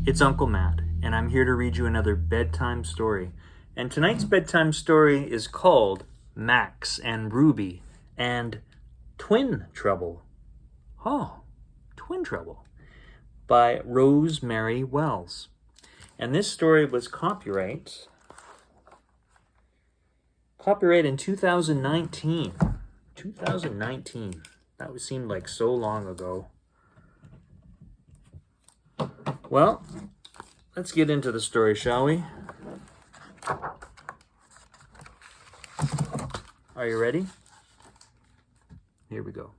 It's Uncle Matt, and I'm here to read you another bedtime story. And tonight's bedtime story is called Max and Ruby and Twin Trouble. Oh, Twin Trouble by Rosemary Wells. And this story was copyright in 2019. 2019. That seemed like so long ago. Well, let's get into the story, shall we? Are you ready? Here we go.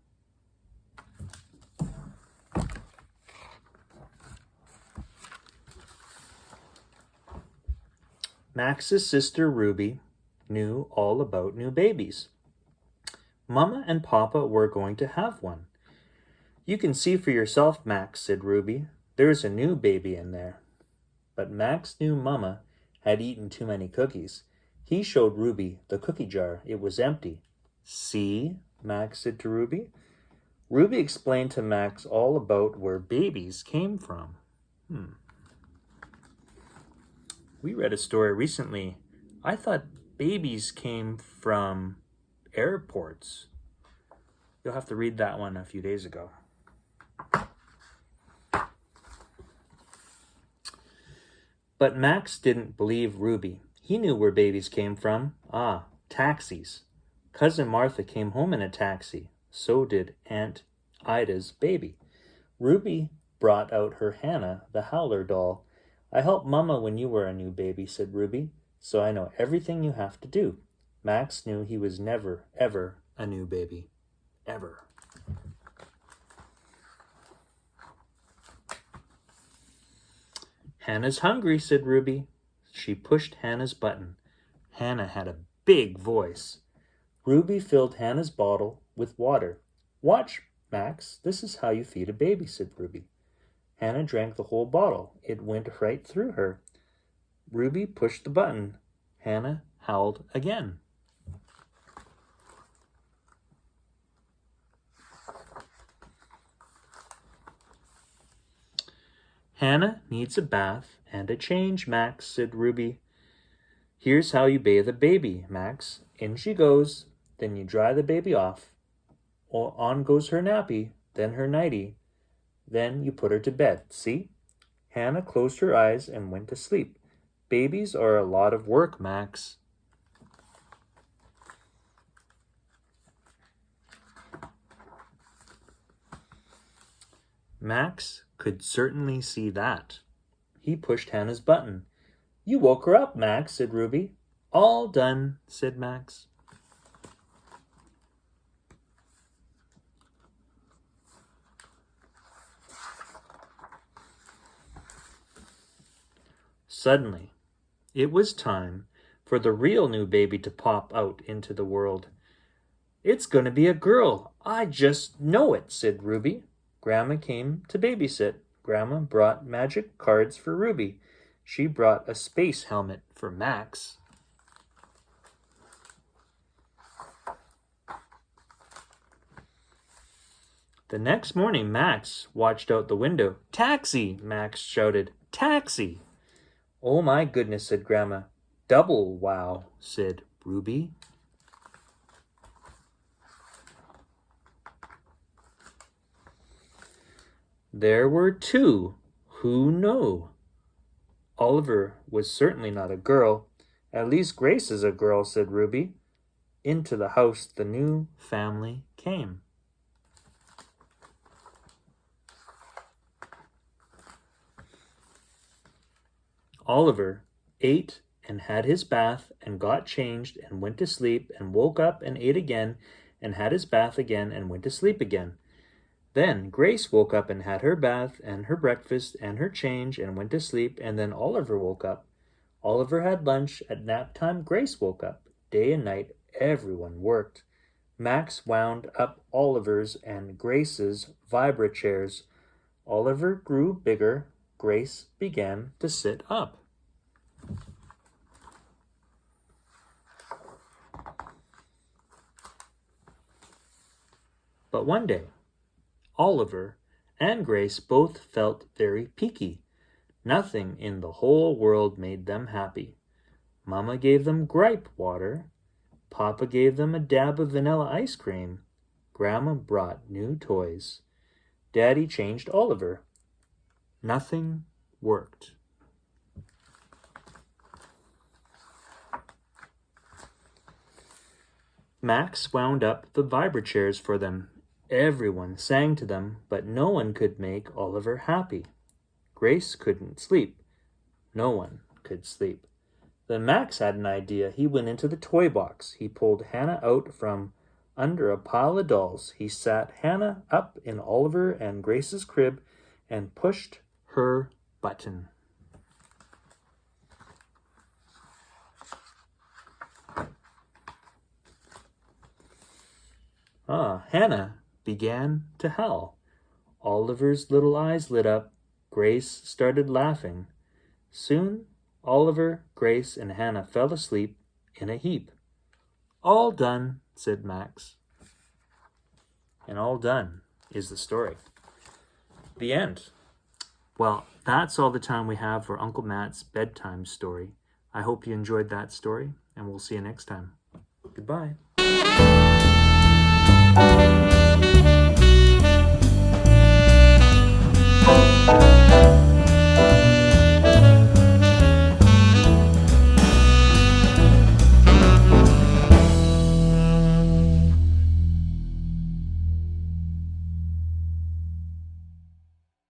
Max's sister Ruby knew all about new babies. Mama and Papa were going to have one. You can see for yourself, Max, said Ruby. There's a new baby in there. But Max knew Mama had eaten too many cookies. He showed Ruby the cookie jar. It was empty. See, Max said to Ruby. Ruby explained to Max all about where babies came from. We read a story recently. I thought babies came from airports. You'll have to read that one a few days ago. But Max didn't believe Ruby. He knew where babies came from. Taxis. Cousin Martha came home in a taxi. So did Aunt Ida's baby. Ruby brought out her Hannah, the Howler doll. I helped Mama when you were a new baby, said Ruby, so I know everything you have to do. Max knew he was never, ever a new baby. Ever. Hannah's hungry, said Ruby. She pushed Hannah's button. Hannah had a big voice. Ruby filled Hannah's bottle with water. Watch, Max, this is how you feed a baby, said Ruby. Hannah drank the whole bottle. It went right through her. Ruby pushed the button. Hannah howled again. Hannah needs a bath and a change, Max, said Ruby. Here's how you bathe a baby, Max. In she goes, then you dry the baby off. On goes her nappy, then her nightie. Then you put her to bed, see? Hannah closed her eyes and went to sleep. Babies are a lot of work, Max. Max could certainly see that. He pushed Hannah's button. You woke her up, Max, said Ruby. All done, said Max. Suddenly, it was time for the real new baby to pop out into the world. It's going to be a girl. I just know it, said Ruby. Grandma came to babysit. Grandma brought magic cards for Ruby. She brought a space helmet for Max. The next morning, Max watched out the window. Taxi! Max shouted. Taxi! Oh my goodness, said Grandma. Double wow, said Ruby. There were two. Who knew? Oliver was certainly not a girl. At least Grace is a girl, said Ruby. Into the house the new family came. Oliver ate and had his bath and got changed and went to sleep and woke up and ate again and had his bath again and went to sleep again. Then Grace woke up and had her bath and her breakfast and her change and went to sleep, and then Oliver woke up. Oliver had lunch. At nap time, Grace woke up. Day and night, everyone worked. Max wound up Oliver's and Grace's vibrachairs. Oliver grew bigger. Grace began to sit up. But one day, Oliver and Grace both felt very peaky. Nothing in the whole world made them happy. Mama gave them gripe water. Papa gave them a dab of vanilla ice cream. Grandma brought new toys. Daddy changed Oliver. Nothing worked. Max wound up the vibrachairs for them. Everyone sang to them, but no one could make Oliver happy. Grace couldn't sleep. No one could sleep. Then Max had an idea. He went into the toy box. He pulled Hannah out from under a pile of dolls. He sat Hannah up in Oliver and Grace's crib and pushed her button. Hannah began to howl. Oliver's little eyes lit up. Grace started laughing. Soon, Oliver, Grace, and Hannah fell asleep in a heap. All done, said Max. And all done is the story. The end. Well, that's all the time we have for Uncle Matt's bedtime story. I hope you enjoyed that story, and we'll see you next time. Goodbye.